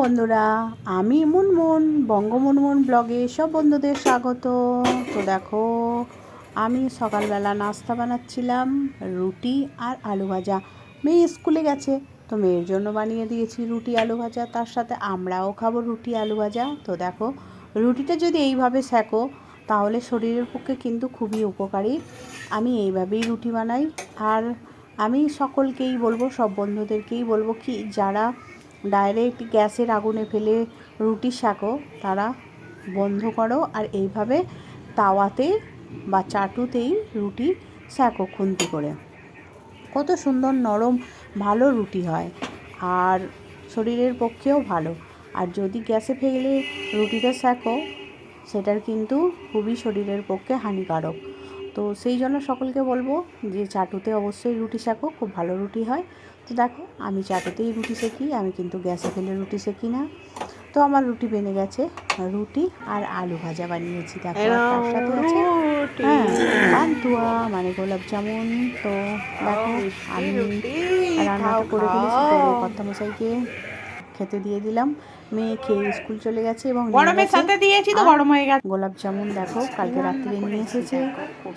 বন্ধুরা, আমি মুনমুন বঙ্গমুনমুন ব্লগে সব বন্ধুদের স্বাগত। তো দেখো, আমি সকালবেলা নাস্তা বানাচ্ছিলাম রুটি আর আলু ভাজা। মেয়ে স্কুলে গেছে, তো মেয়ের জন্য বানিয়ে দিয়েছি রুটি আলু ভাজা, তার সাথে আমরাও খাবো রুটি আলু ভাজা। তো দেখো, রুটিটা যদি এইভাবে সেঁকো তাহলে শরীরের পক্ষে কিন্তু খুবই উপকারী। আমি এইভাবেই রুটি বানাই। আর আমি সকলকেই বলবো, সব বন্ধুদেরকেই বলবো কি, যারা ডাইরেক্ট গ্যাসের আগুনে ফেলে রুটি সেঁকো তারা বন্ধ করো, আর এইভাবে তাওয়াতে বা চাটুতেই রুটি সেঁকো খুন্তি করে। কত সুন্দর নরম ভালো রুটি হয়, আর শরীরের পক্ষেও ভালো। আর যদি গ্যাসে ফেলে রুটিটা সেঁকো, সেটার কিন্তু খুবই শরীরের পক্ষে হানিকারক। তো সেই জন্য সকলকে বলবো যে চাটুতে অবশ্যই রুটি সেঁকো, খুব ভালো রুটি হয়। তো দেখো, আমি চাটুতেই রুটি সেঁকি, আমি কিন্তু গ্যাসে ফেলে রুটি সেঁকি না। তো আমার রুটি বেনে গেছে, রুটি আর আলু ভাজা বানিয়েছি। দেখো, আর তার সাথে আছে পান্তুয়া মানে গোলাপ জামুন। তো দেখো, আমি রান্নাটা করে ফেলেছি, করে কর্তামশাইকে খেতে দিয়ে দিলাম। মেয়ে খেয়ে স্কুল চলে গেছে এবং গরমের সাথে দিয়েছি তো গরম হয়ে গেছে। গোলাপ জামুন দেখো কালকে রাত্রে নিয়ে এসেছে।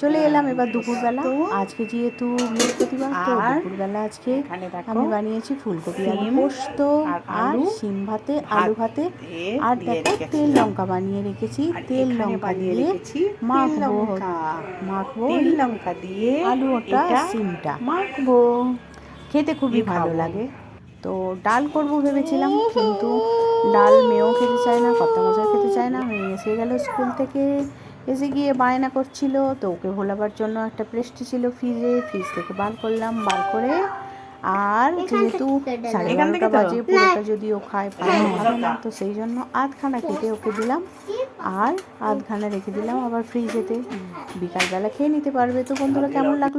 চলে এলাম এবার দুপুরবেলা। আজকে যেহেতু বৃহস্পতিবার, তো দুপুরবেলা আজকে আমি বানিয়েছি ফুলকপি আলু পোস্ত আর শিম ভাতে, আলু ভাতে। আর দেখো, তেল লঙ্কা বানিয়ে রেখেছি, তেল লঙ্কা দিয়ে মাখবো তেল লঙ্কা দিয়ে আলু ওটা শিমটা মাখবো, খেতে খুবই ভালো লাগে। তো ডাল করব ভেবেছিলাম, কিন্তু ডাল মেয়েও খেতে চায় না, কর্তামশাই খেতে চায় না। মেয়ে এসে গেল স্কুল থেকে, এসে গিয়ে বায়না করছিল, তো ওকে ভোলাবার জন্য একটা পেস্ট্রি ছিল ফ্রিজে, ফ্রিজ থেকে বার করলাম। বার করে আর যেহেতু 12:30 বাজে, পুরোটা যদি ও খায় ভালো না, তো সেই জন্য আধখানা কেটে ওকে দিলাম আর আধখানা রেখে দিলাম আবার ফ্রিজেতে, বিকালবেলা খেয়ে নিতে পারবে। তো বন্ধুরা, কেমন লাগলো?